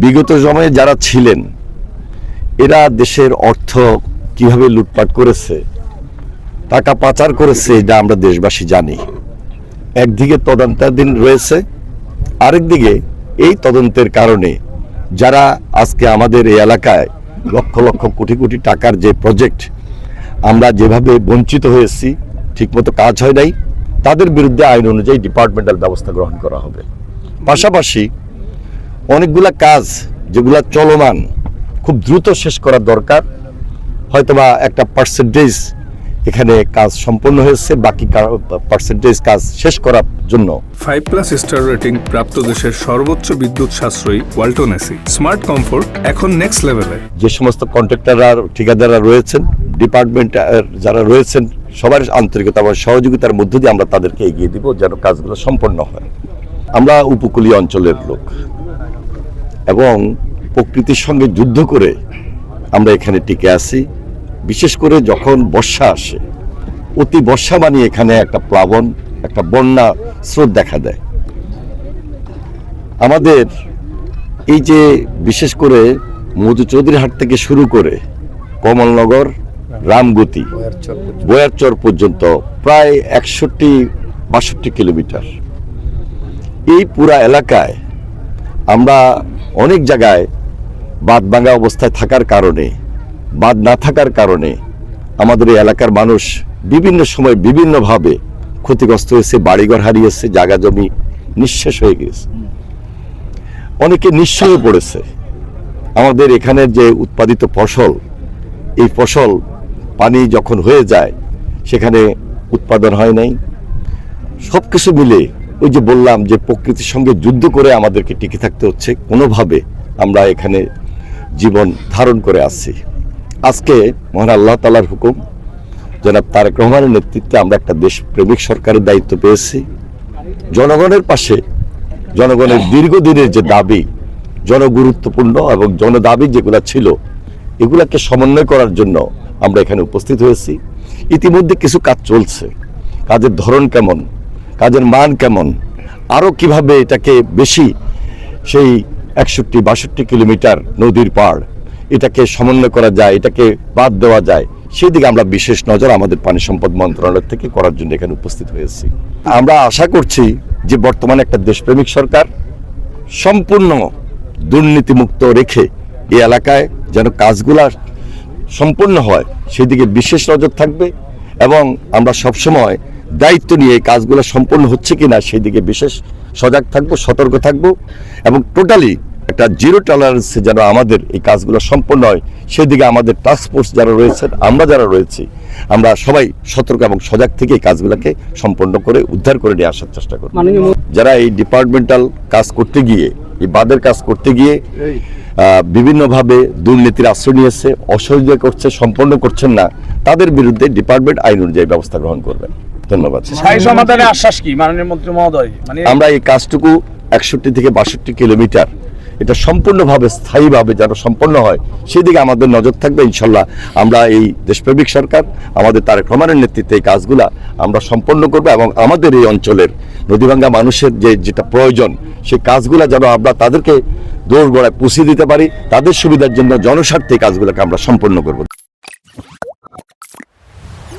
বিগত সময়ে যারা ছিলেন এরা দেশের অর্থ কিভাবে লুটপাট করেছে, টাকা পাচার করেছে, এটা আমরা দেশবাসী জানি। একদিকে তদন্তাধীন রয়েছে, আরেকদিকে এই তদন্তের কারণে যারা আজকে আমাদের এই এলাকায় লক্ষ লক্ষ কোটি কোটি টাকার যে প্রজেক্ট আমরা যেভাবে বঞ্চিত হয়েছি, ঠিকমতো কাজ হয় নাই, তাদের বিরুদ্ধে আইন অনুযায়ী ডিপার্টমেন্টাল ব্যবস্থা গ্রহণ করা হবে। পাশাপাশি অনেকগুলা কাজ যেগুলা চলমান খুব দ্রুত শেষ করা দরকার, হয়তোবা একটা পার্সেন্টেজ এখানে কাজ সম্পন্ন হয়েছে, বাকি পার্সেন্টেজ কাজ শেষ করার জন্য 5+ স্টার রেটিং প্রাপ্ত দেশের সর্বোচ্চ বিদ্যুৎ সাশ্রয়ী ওয়ালটন এসি স্মার্ট কমফোর্ট এখন নেক্সট লেভেলে। যে সমস্ত কন্ট্রাক্টররা ঠিকাদাররা রয়েছেন, ডিপার্টমেন্ট যারা রয়েছেন, সবার আন্তরিকতা এবং সহযোগিতার মধ্য দিয়ে আমরা তাদেরকে এগিয়ে দিব যেন কাজগুলো সম্পন্ন হয়। আমরা উপকূলীয় অঞ্চলের লোক এবং প্রকৃতির সঙ্গে যুদ্ধ করে আমরা এখানে টিকে আছি। বিশেষ করে যখন বর্ষা আসে, অতি বর্ষা মানে এখানে একটা প্লাবন, একটা বন্যা স্রোত দেখা দেয়। আমাদের এই যে বিশেষ করে মধু চৌধুরীহাট থেকে শুরু করে কমলনগর, রামগতি, বয়ারচর পর্যন্ত প্রায় 61-62 কিলোমিটার, এই পুরা এলাকায় আমরা অনেক জায়গায় বাঁধ ভাঙা অবস্থায় থাকার কারণে, বাঁধ না থাকার কারণে আমাদের এই এলাকার মানুষ বিভিন্ন সময় বিভিন্নভাবে ক্ষতিগ্রস্ত হয়েছে, বাড়িঘর হারিয়েছে, জায়গা জমি নিঃশেষ হয়ে গেছে, অনেকে নিঃস্ব হয়ে পড়েছে। আমাদের এখানে যে উৎপাদিত ফসল, এই ফসল পানি যখন হয়ে যায় সেখানে উৎপাদন হয় নাই। সব কিছু মিলে ওই যে বললাম যে প্রকৃতির সঙ্গে যুদ্ধ করে আমাদেরকে টিকে থাকতে হচ্ছে, কোনোভাবে আমরা এখানে জীবন ধারণ করে আসছি। আজকে মহান আল্লাহ তাআলার হুকুম, জনাব তারেক রহমানের নেতৃত্বে আমরা একটা দেশপ্রেমিক সরকারের দায়িত্ব পেয়েছি। জনগণের পাশে, জনগণের দীর্ঘদিনের যে দাবি, জনগুরুত্বপূর্ণ এবং জনদাবি যেগুলো ছিল, এগুলাকে সমন্বয় করার জন্য আমরা এখানে উপস্থিত হয়েছি। ইতিমধ্যে কিছু কাজ চলছে, কাজের ধরন কেমন, কাজের মান কেমন, আরও কিভাবে এটাকে বেশি সেই 61-62 কিলোমিটার নদীর পাড় এটাকে সমন্বয় করা যায়, এটাকে বাদ দেওয়া যায়, সেদিকে আমরা বিশেষ নজর আমাদের পানি সম্পদ মন্ত্রণালয় থেকে করার জন্য এখানে উপস্থিত হয়েছি। আমরা আশা করছি যে বর্তমানে একটা দেশপ্রেমিক সরকার সম্পূর্ণ দুর্নীতিমুক্ত রেখে এই এলাকায় যেন কাজগুলা সম্পূর্ণ হয় সেদিকে বিশেষ নজর থাকবে, এবং আমরা সবসময় দায়িত্ব নিয়ে এই কাজগুলো সম্পূর্ণ হচ্ছে কিনা সেই দিকে বিশেষ সজাগ থাকবো, সতর্ক থাকবো, এবং টোটালি একটা জিরো টলারেন্সে যেন আমাদের এই কাজগুলো সম্পন্ন হয় সেদিকে আমাদের টাস্কফোর্স যারা রয়েছেন, আমরা যারা রয়েছি, আমরা সবাই সতর্ক এবং সজাগ থেকে এই কাজগুলোকে সম্পন্ন করে উদ্ধার করে নিয়ে আসার চেষ্টা করব। যারা এই ডিপার্টমেন্টাল কাজ করতে গিয়ে, এই বাঁধের কাজ করতে গিয়ে বিভিন্নভাবে দুর্নীতির আশ্রয় নিয়েছে, অসহযোগিতা করছে, সম্পন্ন করছেন না, তাদের বিরুদ্ধে ডিপার্টমেন্ট আইন অনুযায়ী ব্যবস্থা গ্রহণ করবেন। ধন্যবাদ। স্থায়ী সমাধানের আশ্বাস কি মাননীয় মন্ত্রী মহোদয়? আমরা এই কাজটুকু 61-62 কিলোমিটার এটা সম্পূর্ণভাবে স্থায়ীভাবে যেন সম্পন্ন হয় সেদিকে আমাদের নজর থাকবে। ইনশাল্লাহ আমরা এই দেশপ্রেমিক সরকার, আমাদের তারেক রহমানের নেতৃত্বে এই কাজগুলা আমরা সম্পন্ন করব, এবং আমাদের এই অঞ্চলের নদীভাঙ্গা মানুষের যেটা প্রয়োজন সেই কাজগুলা যেন আমরা তাদেরকে দোরগোড়ায় পৌঁছে দিতে পারি, তাদের সুবিধার জন্য জনস্বার্থে কাজগুলোকে আমরা সম্পন্ন করব।